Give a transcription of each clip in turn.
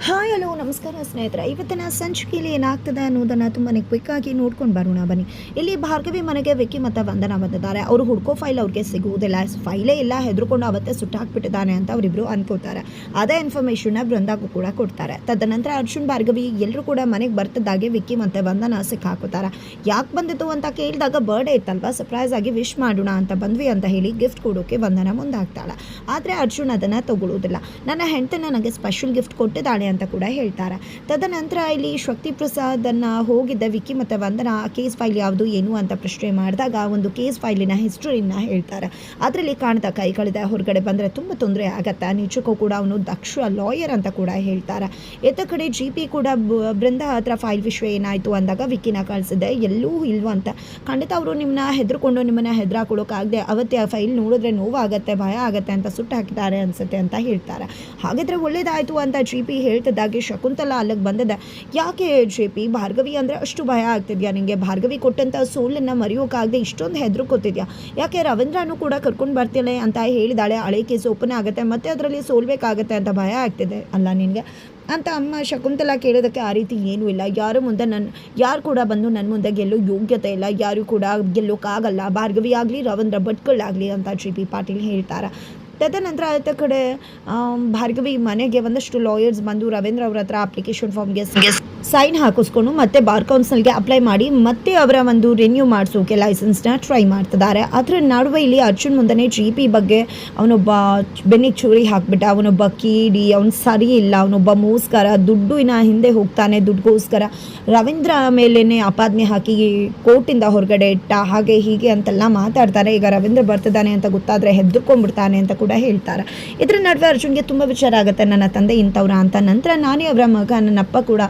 Hi hello ನಮಸ್ಕಾರ ಸ್ನೇಹಿತರೆ. ಇವತ್ತಿನ ಸಂಚಿಕೆಯಲ್ಲಿ ಏನಾಗ್ತದೆ ಅನ್ನೋದನ್ನು ತುಂಬಾ ಕ್ವಿಕ್ಕಾಗಿ ನೋಡ್ಕೊಂಡು ಬರೋಣ ಬನ್ನಿ. ಇಲ್ಲಿ ಭಾರ್ಗವಿ ಮನೆಗೆ ವಿಕ್ಕಿ ಮತ್ತು ವಂದನಾ ಬಂದಿದ್ದಾರೆ. ಅವರು ಹುಡ್ಕೋ ಫೈಲ್ ಅವ್ರಿಗೆ ಸಿಗುವುದಿಲ್ಲ, ಫೈಲೇ ಇಲ್ಲ, ಹೆದರ್ಕೊಂಡು ಅವತ್ತೇ ಸುಟ್ಟಾಕ್ಬಿಟ್ಟಿದ್ದಾನೆ ಅಂತ ಅವರಿಬ್ಬರು ಅನ್ಕೋತಾರೆ. ಅದೇ ಇನ್ಫಾರ್ಮೇಷನ್ನ ಬೃಂದಾಗೂ ಕೂಡ ಕೊಡ್ತಾರೆ. ತದನಂತರ ಅರ್ಜುನ್ ಭಾರ್ಗವಿ ಎಲ್ಲರೂ ಕೂಡ ಮನೆಗೆ ಬರ್ತಿದ್ದಾಗೆ ವಿಕ್ಕಿ ಮತ್ತು ವಂದನಾ ಸಿಕ್ಕಾಕೋತಾರೆ. ಯಾಕೆ ಬಂದಿತ್ತು ಅಂತ ಕೇಳಿದಾಗ ಬರ್ಡೇ ಇತ್ತಲ್ವ, ಸರ್ಪ್ರೈಸ್ ಆಗಿ ವಿಶ್ ಮಾಡೋಣ ಅಂತ ಬಂದ್ವಿ ಅಂತ ಹೇಳಿ ಗಿಫ್ಟ್ ಕೊಡೋಕೆ ವಂದನಾ ಮುಂದಾಗ್ತಾಳೆ. ಆದರೆ ಅರ್ಜುನ್ ಅದನ್ನು ತಗೊಳ್ಳೋದಿಲ್ಲ. ನನ್ನ ಹೆಂಡತಿ ನನಗೆ ಸ್ಪೆಷಲ್ ಗಿಫ್ಟ್ ಕೊಟ್ಟಿದ್ದಾಳೆ ಅಂತ ಕೂಡ ಹೇಳ್ತಾರೆ. ತದನಂತರ ಇಲ್ಲಿ ಶಕ್ತಿ ಪ್ರಸಾದನ್ನು ಹೋಗಿದ್ದ ವಿಕ್ಕಿ ಮತ್ತು ವಂದನಾ ಕೇಸ್ ಫೈಲ್ ಯಾವುದು ಏನು ಅಂತ ಪ್ರಶ್ನೆ ಮಾಡಿದಾಗ ಒಂದು ಕೇಸ್ ಫೈಲಿನ ಹಿಸ್ಟರಿನ ಹೇಳ್ತಾರೆ. ಅದರಲ್ಲಿ ಕಾಣ್ತಾ ಕೈಗಳಿದೆ, ಹೊರಗಡೆ ಬಂದರೆ ತುಂಬ ತೊಂದರೆ ಆಗತ್ತೆ, ನಿಜಕ್ಕೂ ಕೂಡ ಅವನು ದಕ್ಷ ಲಾಯರ್ ಅಂತ ಕೂಡ ಹೇಳ್ತಾರೆ. ಎತ್ತ ಕಡೆ ಜಿ ಪಿ ಕೂಡ ಬೃಂದಾ ಹತ್ರ ಫೈಲ್ ವಿಷಯ ಏನಾಯಿತು ಅಂದಾಗ ವಿಕ್ಕಿನ ಕಳಿಸಿದೆ, ಎಲ್ಲೂ ಇಲ್ವಂತ. ಖಂಡಿತ ಅವರು ನಿಮ್ಮನ್ನ ಹೆದರ್ಕೊಂಡು ನಿಮ್ಮನ್ನ ಹೆದರಾಕೊಡೋಕ್ಕಾಗದೆ ಅವತ್ತೇ ಆ ಫೈಲ್ ನೋಡಿದ್ರೆ ನೋವಾಗತ್ತೆ, ಭಯ ಆಗುತ್ತೆ ಅಂತ ಸುಟ್ಟು ಹಾಕಿದ್ದಾರೆ ಅನ್ಸುತ್ತೆ ಅಂತ ಹೇಳ್ತಾರೆ. ಹಾಗಿದ್ರೆ ಒಳ್ಳೇದಾಯಿತು ಅಂತ ಜಿ ಪಿ ಹೇಳ್ತಿದ್ದಾಗೆ ಶಕುಂತಲಾ ಅಲ್ಲಿಗೆ ಬಂದಿದೆ. ಯಾಕೆ ಜೆ ಪಿ, ಭಾರ್ಗವಿ ಅಂದರೆ ಅಷ್ಟು ಭಯ ಆಗ್ತಿದ್ಯಾ ನಿಮಗೆ? ಭಾರ್ಗವಿ ಕೊಟ್ಟಂಥ ಸೋಲನ್ನು ಮರೆಯೋಕ್ಕಾಗದೆ ಇಷ್ಟೊಂದು ಹೆದರ್ಕೋತಿದ್ಯಾ? ಯಾಕೆ ರವೀಂದ್ರನೂ ಕೂಡ ಕರ್ಕೊಂಡು ಬರ್ತಿಲ್ಲ ಅಂತ ಹೇಳಿದಾಳೆ. ಹಳೆ ಕೇಸ್ ಓಪನ್ ಆಗುತ್ತೆ ಮತ್ತು ಅದರಲ್ಲಿ ಸೋಲ್ಬೇಕಾಗತ್ತೆ ಅಂತ ಭಯ ಆಗ್ತಿದೆ ಅಲ್ಲ ನಿನಗೆ ಅಂತ ಅಮ್ಮ ಶಕುಂತಲಾ ಕೇಳೋದಕ್ಕೆ ಆ ರೀತಿ ಏನೂ ಇಲ್ಲ. ಯಾರು ಮುಂದೆ ಯಾರು ಕೂಡ ಬಂದು ನನ್ನ ಮುಂದೆ ಗೆಲ್ಲೋ ಯೋಗ್ಯತೆ ಇಲ್ಲ, ಯಾರು ಕೂಡ ಗೆಲ್ಲೋಕ್ಕಾಗಲ್ಲ, ಭಾರ್ಗವಿ ಆಗಲಿ ರವೀಂದ್ರ ಭಟ್ಕಳಾಗಲಿ ಅಂತ ಜಿ ಪಿ ಪಾಟೀಲ್ ಹೇಳ್ತಾರೆ. ತದನಂತರ ಆಯ್ತ ಕಡೆ ಭಾರ್ಗವಿ ಮನೆಗೆ ಒಂದಷ್ಟು ಲಾಯರ್ಸ್ ಬಂದು ರವೀಂದ್ರ ಅವ್ರ ಹತ್ರ ಅಪ್ಲಿಕೇಶನ್ ಫಾರ್ಮ್ಗೆ ಸೈನ್ ಹಾಕಿಸ್ಕೊಂಡು ಮತ್ತೆ ಬಾರ್ ಕೌನ್ಸಿಲ್ಗೆ ಅಪ್ಲೈ ಮಾಡಿ ಮತ್ತೆ ಅವರ ಒಂದು ರಿನ್ಯೂ ಮಾಡಿಸೋಕೆ ಲೈಸೆನ್ಸ್ನ ಟ್ರೈ ಮಾಡ್ತಿದ್ದಾರೆ. ಅದರ ನಡುವೆ ಇಲ್ಲಿ ಅರ್ಜುನ್ ಮುಂದೆ ಜಿ ಪಿ ಬಗ್ಗೆ ಅವನೊಬ್ಬ ಬೆನ್ನಿಗೆ ಚೂರಿ ಹಾಕ್ಬಿಟ್ಟ, ಅವನೊಬ್ಬ ಕೀಡಿ, ಅವನು ಸರಿ ಇಲ್ಲ, ಅವನೊಬ್ಬ ಮೋಸ್ಕರ, ದುಡ್ಡಿನ ಹಿಂದೆ ಹೋಗ್ತಾನೆ, ದುಡ್ಡುಗೋಸ್ಕರ ರವೀಂದ್ರ ಮೇಲೇ ಆಪಾದನೆ ಹಾಕಿ ಕೋರ್ಟಿಂದ ಹೊರಗಡೆ ಇಟ್ಟ, ಹಾಗೆ ಹೀಗೆ ಅಂತೆಲ್ಲ ಮಾತಾಡ್ತಾರೆ. ಈಗ ರವೀಂದ್ರ ಬರ್ತಿದ್ದಾನೆ ಅಂತ ಗೊತ್ತಾದರೆ ಹೆದರ್ಕೊಂಡ್ಬಿಡ್ತಾನೆ ಅಂತ ಕೂಡ ಹೇಳ್ತಾರೆ. ಇದರ ನಡುವೆ ಅರ್ಜುನ್ಗೆ ತುಂಬ ವಿಚಾರ ಆಗುತ್ತೆ, ನನ್ನ ತಂದೆ ಇಂಥವ್ರ ಅಂತ. ನಂತರ ನಾನೇ ಅವರ ಮಗ, ನನ್ನಪ್ಪ ಕೂಡ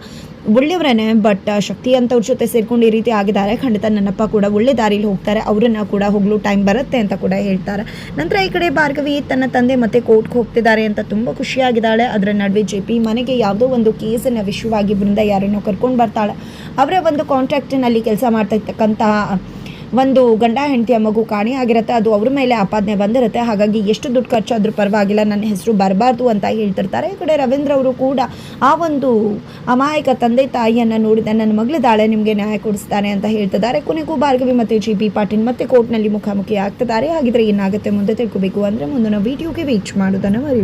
ಒಳ್ಳೆಯವರೇನೆ, ಬಟ್ ಶಕ್ತಿ ಅಂತವ್ರ ಜೊತೆ ಸೇರ್ಕೊಂಡು ಈ ರೀತಿ ಆಗಿದ್ದಾರೆ, ಖಂಡಿತ ನನ್ನಪ್ಪ ಕೂಡ ಒಳ್ಳೆ ದಾರಿಲಿ ಹೋಗ್ತಾರೆ, ಅವರನ್ನು ಕೂಡ ಹೋಗಲು ಟೈಮ್ ಬರುತ್ತೆ ಅಂತ ಕೂಡ ಹೇಳ್ತಾರೆ. ನಂತರ ಈ ಕಡೆ ಭಾರ್ಗವಿ ತನ್ನ ತಂದೆ ಮತ್ತೆ ಕೋರ್ಟ್ಗೆ ಹೋಗ್ತಿದ್ದಾರೆ ಅಂತ ತುಂಬ ಖುಷಿಯಾಗಿದ್ದಾಳೆ. ಅದರ ನಡುವೆ ಜೆ ಪಿ ಮನೆಗೆ ಯಾವುದೋ ಒಂದು ಕೇಸನ್ನು ವಿಷಯವಾಗಿ ಬೃಂದ ಯಾರನ್ನೋ ಕರ್ಕೊಂಡು ಬರ್ತಾಳೆ. ಅವರ ಒಂದು ಕಾಂಟ್ರಾಕ್ಟಿನಲ್ಲಿ ಕೆಲಸ ಮಾಡ್ತಾ ಇರ್ತಕ್ಕಂತಹ ಒಂದು ಗಂಡ ಹೆಂಡತಿಯ ಮಗು ಕಾಣೆಯಾಗಿರುತ್ತೆ, ಅದು ಅವ್ರ ಮೇಲೆ ಆಪಾದನೆ ಬಂದಿರುತ್ತೆ. ಹಾಗಾಗಿ ಎಷ್ಟು ದುಡ್ಡು ಖರ್ಚಾದ್ರೂ ಪರವಾಗಿಲ್ಲ, ನನ್ನ ಹೆಸರು ಬರಬಾರ್ದು ಅಂತ ಹೇಳ್ತಿರ್ತಾರೆ. ಈ ಕಡೆ ರವೀಂದ್ರ ಅವರು ಕೂಡ ಆ ಒಂದು ಅಮಾಯಕ ತಂದೆ ತಾಯಿಯನ್ನು ನೋಡಿದ ನನ್ನ ಮಗಳಿದ್ದಾಳೆ, ನಿಮಗೆ ನ್ಯಾಯ ಕೊಡಿಸ್ತಾನೆ ಅಂತ ಹೇಳ್ತಿದ್ದಾರೆ. ಕೊನೆಗೂ ಭಾರ್ಗವಿ ಮತ್ತು ಜಿ ಪಿ ಪಾಟೀಲ್ ಮತ್ತೆ ಕೋರ್ಟ್ನಲ್ಲಿ ಮುಖಾಮುಖಿ ಆಗ್ತಿದ್ದಾರೆ. ಹಾಗಿದ್ರೆ ಏನಾಗುತ್ತೆ ಮುಂದೆ ತಿಳ್ಕೋಬೇಕು ಅಂದರೆ ಮುಂದಿನ ವಿಡಿಯೋಗೆ ವೇಟ್ ಮಾಡೋದನ್ನು ಮರಿ